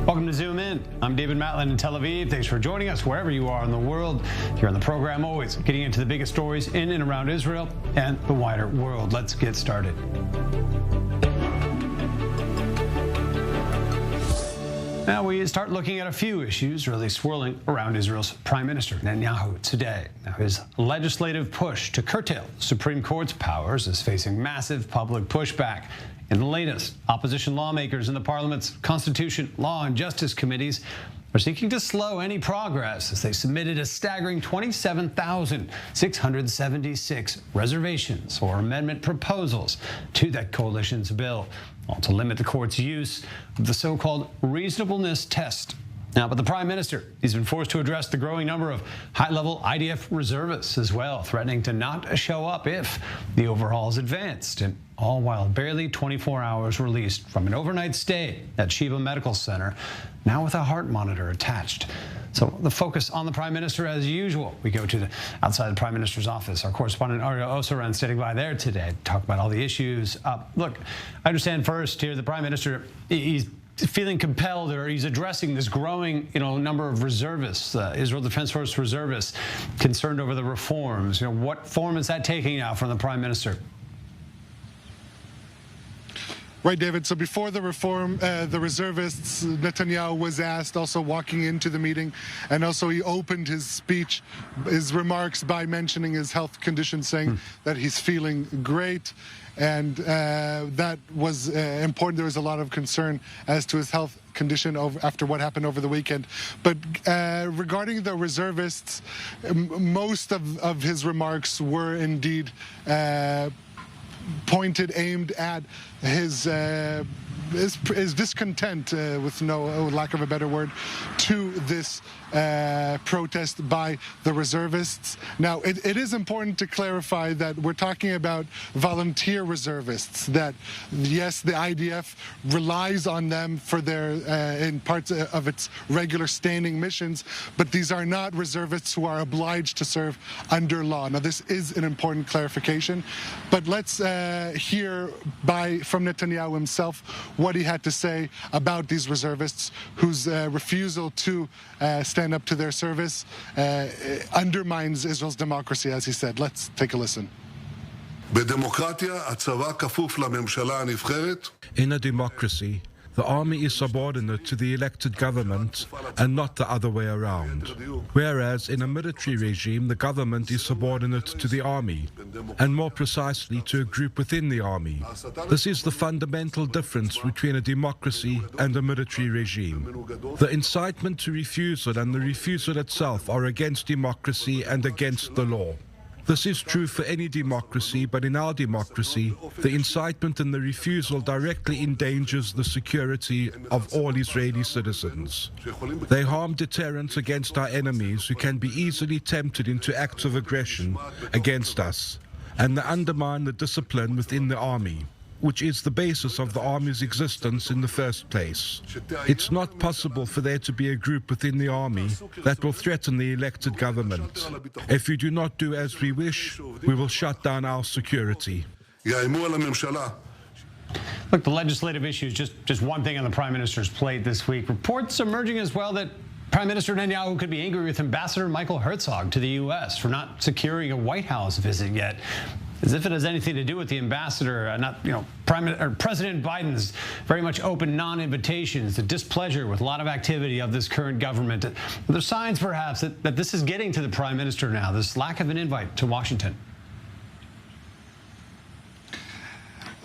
Welcome to Zoom In. I'm David Matlin in Tel Aviv. Thanks for joining us wherever you are in the world. Here on the program, always getting into the biggest stories in and around Israel and the wider world. Let's get started. Now we start looking at a few issues really swirling around Israel's Prime Minister Netanyahu today. Now his legislative push to curtail the Supreme Court's powers is facing massive public pushback. In the latest, opposition lawmakers in the parliament's Constitution, Law and Justice committees are seeking to slow any progress as they submitted a staggering 27,676 reservations or amendment proposals to that coalition's bill, all to limit the court's use of the so-called reasonableness test. Now, but the Prime Minister, he's been forced to address the growing number of high-level IDF reservists as well, threatening to not show up if the overhaul is advanced, and all while barely 24 hours released from an overnight stay at Sheba Medical Center, now with a heart monitor attached. So the focus on the Prime Minister as usual. We go to outside the Prime Minister's office. Our correspondent Ariel Osaran standing by there today to talk about all the issues. Look, I understand first here the Prime Minister, he's feeling compelled, or he's addressing this growing, number of reservists, Israel Defense Force reservists, concerned over the reforms. What form is that taking now from the Prime Minister? Right, David. So before the reform, the reservists, Netanyahu was asked, also walking into the meeting, and also he opened his speech, his remarks by mentioning his health condition, saying that he's feeling great. And that was important. There was a lot of concern as to his health condition after what happened over the weekend. But regarding the reservists, most of his remarks were indeed aimed at his discontent, with no lack of a better word, to this protest by the reservists. Now, it is important to clarify that we're talking about volunteer reservists, that, yes, the IDF relies on them for their, in parts of its regular standing missions, but these are not reservists who are obliged to serve under law. Now, this is an important clarification, but let's hear from Netanyahu himself what he had to say about these reservists whose refusal to stand up to their service undermines Israel's democracy, as he said. Let's take a listen. In a democracy, the army is subordinate to the elected government and not the other way around. Whereas in a military regime, the government is subordinate to the army, and more precisely to a group within the army. This is the fundamental difference between a democracy and a military regime. The incitement to refusal and the refusal itself are against democracy and against the law. This is true for any democracy, but in our democracy, the incitement and the refusal directly endangers the security of all Israeli citizens. They harm deterrence against our enemies, who can be easily tempted into acts of aggression against us, and they undermine the discipline within the army, which is the basis of the army's existence in the first place. It's not possible for there to be a group within the army that will threaten the elected government. If we do not do as we wish, we will shut down our security. Look, the legislative issue is just one thing on the Prime Minister's plate this week. Reports emerging as well that Prime Minister Netanyahu could be angry with Ambassador Michael Herzog to the U.S. for not securing a White House visit yet. As if it has anything to do with the ambassador, President Biden's very much open non-invitations, the displeasure with a lot of activity of this current government. Are there signs, perhaps, that this is getting to the Prime Minister now, this lack of an invite to Washington?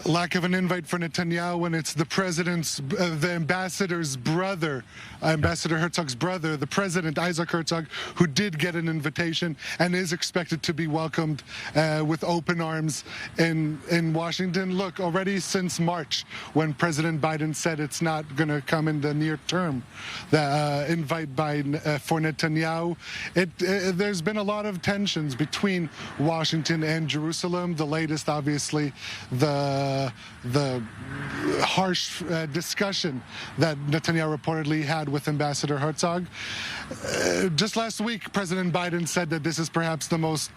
Lack of an invite for Netanyahu, and it's the ambassador's brother, Ambassador Herzog's brother, the president, Isaac Herzog, who did get an invitation and is expected to be welcomed with open arms in Washington. Look, already since March, when President Biden said it's not going to come in the near term, the invite for Netanyahu, there's been a lot of tensions between Washington and Jerusalem. The latest, obviously, the the harsh discussion that Netanyahu reportedly had with Ambassador Herzog. Just last week, President Biden said that this is perhaps the most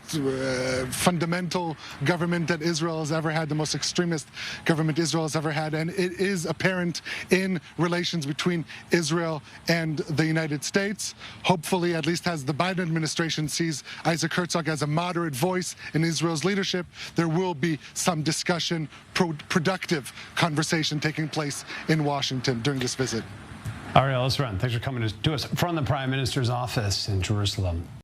fundamental government that Israel has ever had, the most extremist government Israel has ever had, and it is apparent in relations between Israel and the United States. Hopefully, at least as the Biden administration sees Isaac Herzog as a moderate voice in Israel's leadership, there will be some discussion, productive conversation taking place in Washington during this visit. Ariel Esran, thanks for coming to us from the Prime Minister's office in Jerusalem.